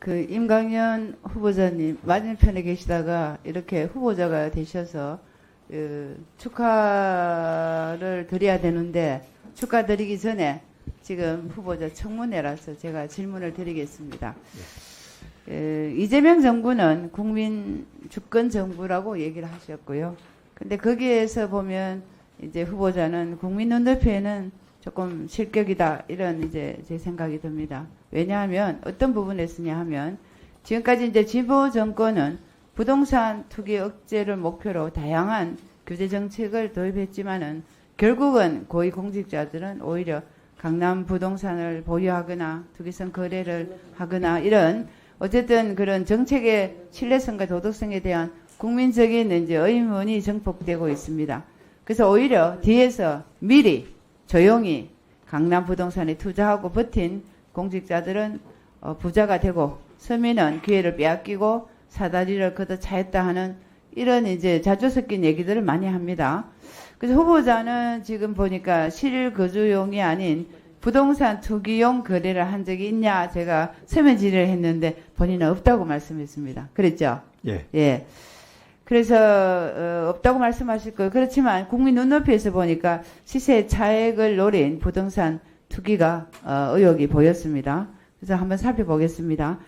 임강연 후보자님 맞은편에 계시다가 이렇게 후보자가 되셔서 축하를 드려야 되는데 축하드리기 전에 지금 후보자 청문회라서 제가 질문을 드리겠습니다. 이재명 정부는 국민 주권 정부라고 얘기를 하셨고요. 근데 거기에서 보면 이제 후보자는 국민 눈높이에는 조금 실격이다 이런 이제 제 생각이 듭니다. 왜냐하면 어떤 부분에 쓰냐 하면 지금까지 이제 진보 정권은 부동산 투기 억제를 목표로 다양한 규제 정책을 도입했지만은 결국은 고위공직자들은 오히려 강남 부동산을 보유하거나 투기성 거래를 하거나 이런 어쨌든 그런 정책의 신뢰성과 도덕성에 대한 국민적인 이제 의문이 증폭되고 있습니다. 그래서 오히려 뒤에서 미리 조용히 강남 부동산에 투자하고 버틴 공직자들은 부자가 되고 서민은 기회를 빼앗기고 사다리를 걷어차였다 하는 이런 이제 자주 섞인 얘기들을 많이 합니다. 그래서 후보자는 지금 보니까 실거주용이 아닌 부동산 투기용 거래를 한 적이 있냐 제가 서면 질의를 했는데 본인은 없다고 말씀했습니다. 그랬죠? 예. 예. 그래서 없다고 말씀하실 거예요. 그렇지만 국민 눈높이에서 보니까 시세 차익을 노린 부동산 투기가 의혹이 보였습니다. 그래서 한번 살펴보겠습니다.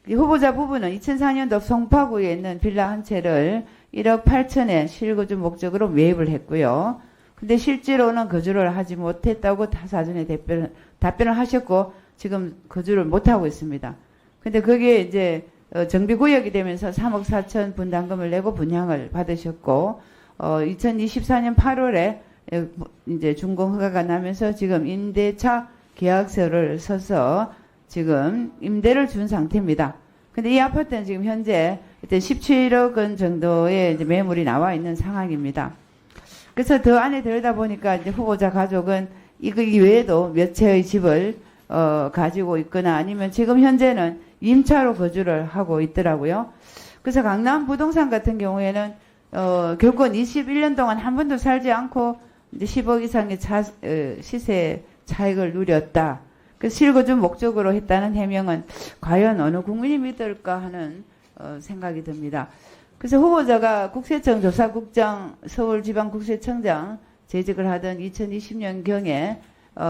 이 후보자 부부는 2004년도 송파구에 있는 빌라 한 채를 1억 8천에 실거주 목적으로 매입을 했고요. 근데 실제로는 거주를 하지 못했다고 사전에 답변을 하셨고 지금 거주를 못하고 있습니다. 근데 그게 이제 정비구역이 되면서 3억 4천 분담금을 내고 분양을 받으셨고 2024년 8월에 이제 준공 허가가 나면서 지금 임대차 계약서를 써서 지금 임대를 준 상태입니다. 근데 이 아파트는 지금 현재 17억 원 정도의 이제 매물이 나와 있는 상황입니다. 그래서 더 안에 들여다보니까 이제 후보자 가족은 이거 외에도 몇 채의 집을 가지고 있거나 아니면 지금 현재는 임차로 거주를 하고 있더라고요. 그래서 강남 부동산 같은 경우에는 결국은 21년 동안 한 번도 살지 않고 이제 10억 이상의 시세 차익을 누렸다. 그 실거주 목적으로 했다는 해명은 과연 어느 국민이 믿을까 하는 생각이 듭니다. 그래서 후보자가 국세청 조사국장 서울지방국세청장 재직을 하던 2020년경에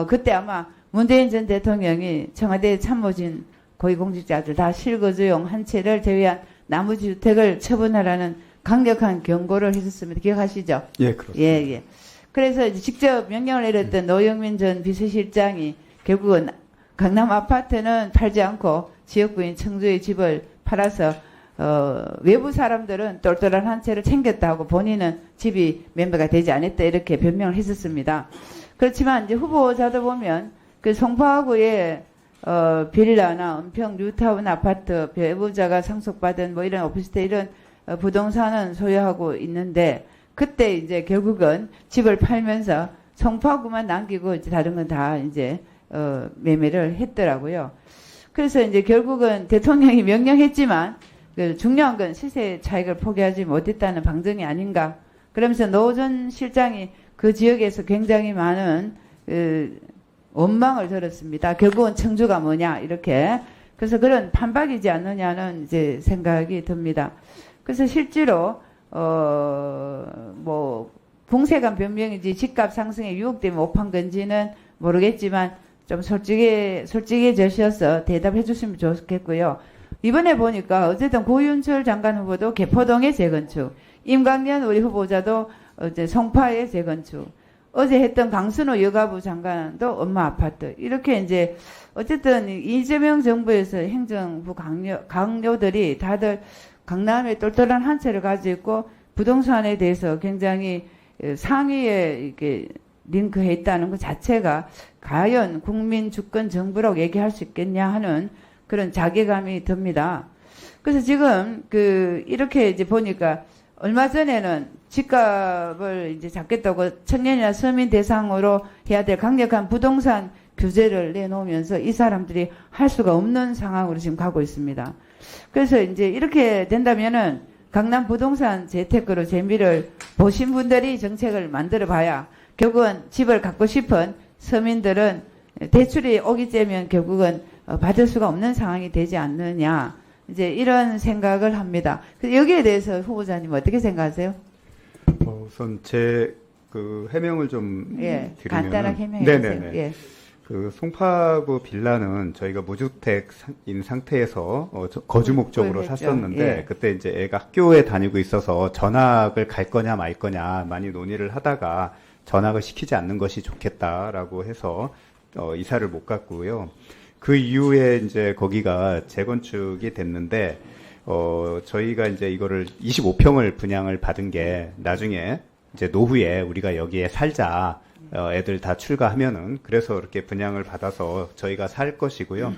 그때 아마 문재인 전 대통령이 청와대 참모진 고위공직자들 다 실거주용 한 채를 제외한 나머지주택을 처분하라는 강력한 경고를 했었습니다. 기억하시죠? 예, 그렇습니다. 예. 그래서 이제 직접 명령을 내렸던 노영민 전 비서실장이 결국은 강남 아파트는 팔지 않고 지역구인 청주의 집을 팔아서 외부 사람들은 똘똘한 한 채를 챙겼다고 본인은 집이 매매가 되지 않았다 이렇게 변명을 했었습니다. 그렇지만 이제 후보자도 보면 그 송파구의 빌라나 은평 뉴타운 아파트 배우자가 상속받은 뭐 이런 오피스텔 이런 부동산은 소유하고 있는데 그때 이제 결국은 집을 팔면서 송파구만 남기고 이제 다른 건 다 이제 매매를 했더라고요. 그래서 이제 결국은 대통령이 명령했지만 그 중요한 건 시세 차익을 포기하지 못했다는 방증이 아닌가. 그러면서 노 전 실장이 그 지역에서 굉장히 많은 원망을 들었습니다. 결국은 청주가 뭐냐 이렇게. 그래서 그런 판박이지 않느냐는 이제 생각이 듭니다. 그래서 실제로 뭐 공세관 변명인지 집값 상승에 유혹되면 못 판 건지는 모르겠지만 좀 솔직해져셔서 대답해 주시면 좋겠고요. 이번에 보니까 어쨌든 고윤철 장관 후보도 개포동의 재건축, 임광연 우리 후보자도 어제 송파의 재건축, 어제 했던 강순호 여가부 장관도 엄마 아파트 이렇게 이제 어쨌든 이재명 정부에서 행정부 강요들이 다들 강남에 똘똘한 한 채를 가지고 있고 부동산에 대해서 굉장히 상위에 이렇게 링크해 있다는 것 자체가 과연 국민 주권 정부라고 얘기할 수 있겠냐 하는 그런 자괴감이 듭니다. 그래서 지금 이렇게 이제 보니까 얼마 전에는 집값을 이제 잡겠다고 청년이나 서민 대상으로 해야 될 강력한 부동산 규제를 내놓으면서 이 사람들이 할 수가 없는 상황으로 지금 가고 있습니다. 그래서 이제 이렇게 된다면은 강남 부동산 재테크로 재미를 보신 분들이 정책을 만들어 봐야 결국은 집을 갖고 싶은 서민들은 대출이 오기 때문에 결국은 받을 수가 없는 상황이 되지 않느냐. 이제 이런 생각을 합니다. 여기에 대해서 후보자님 어떻게 생각하세요? 우선 그 해명을 좀 예, 드리면 간단하게 해명해 주세요. 예. 그 송파구 빌라는 저희가 무주택인 상태에서 거주 목적으로 했죠. 샀었는데 예. 그때 이제 애가 학교에 다니고 있어서 전학을 갈 거냐 말 거냐 많이 논의를 하다가 전학을 시키지 않는 것이 좋겠다라고 해서 이사를 못 갔고요. 그 이후에 이제 거기가 재건축이 됐는데 저희가 이제 이거를 25평을 분양을 받은 게 나중에 이제 노후에 우리가 여기에 살자. 애들 다 출가하면은 그래서 이렇게 분양을 받아서 저희가 살 것이고요.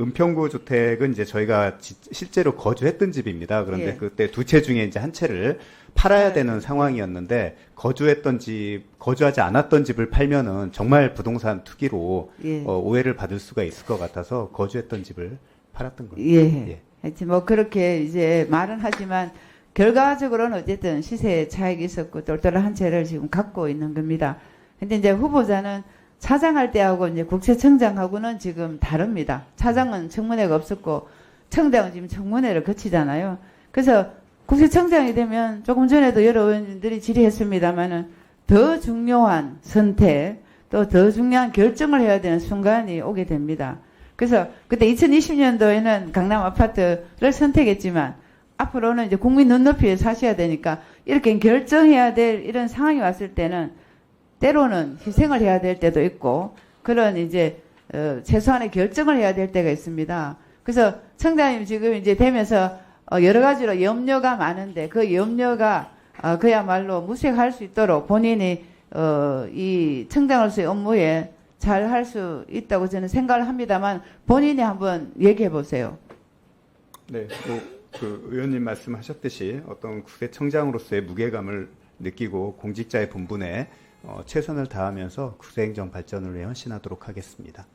은평구 주택은 이제 저희가 실제로 거주했던 집입니다. 그런데 예. 그때 두 채 중에 이제 한 채를 팔아야 되는 상황이었는데 거주하지 않았던 집을 팔면은 정말 부동산 투기로 예. 오해를 받을 수가 있을 것 같아서 거주했던 집을 팔았던 겁니다. 예. 예. 하여튼 뭐 그렇게 이제 말은 하지만 결과적으로는 어쨌든 시세 차익이 있었고 똘똘한 한 채를 지금 갖고 있는 겁니다. 근데 이제 후보자는 차장할 때하고 이제 국세청장하고는 지금 다릅니다. 차장은 청문회가 없었고 청장은 지금 청문회를 거치잖아요. 그래서 국세청장이 되면 조금 전에도 여러 의원들이 질의했습니다마는 더 중요한 선택 또 더 중요한 결정을 해야 되는 순간이 오게 됩니다. 그래서 그때 2020년도에는 강남 아파트를 선택했지만 앞으로는 이제 국민 눈높이에 사셔야 되니까 이렇게 결정해야 될 이런 상황이 왔을 때는 때로는 희생을 해야 될 때도 있고 그런 이제 최소한의 결정을 해야 될 때가 있습니다. 그래서 청장님 지금 이제 되면서 여러 가지로 염려가 많은데 그 염려가 그야말로 무색할 수 있도록 본인이 이 청장으로서의 업무에 잘 할 수 있다고 저는 생각을 합니다만 본인이 한번 얘기해 보세요. 네, 그 의원님 말씀하셨듯이 어떤 국세청장으로서의 무게감을 느끼고 공직자의 본분에 최선을 다하면서 국세행정 발전을 위해 헌신하도록 하겠습니다.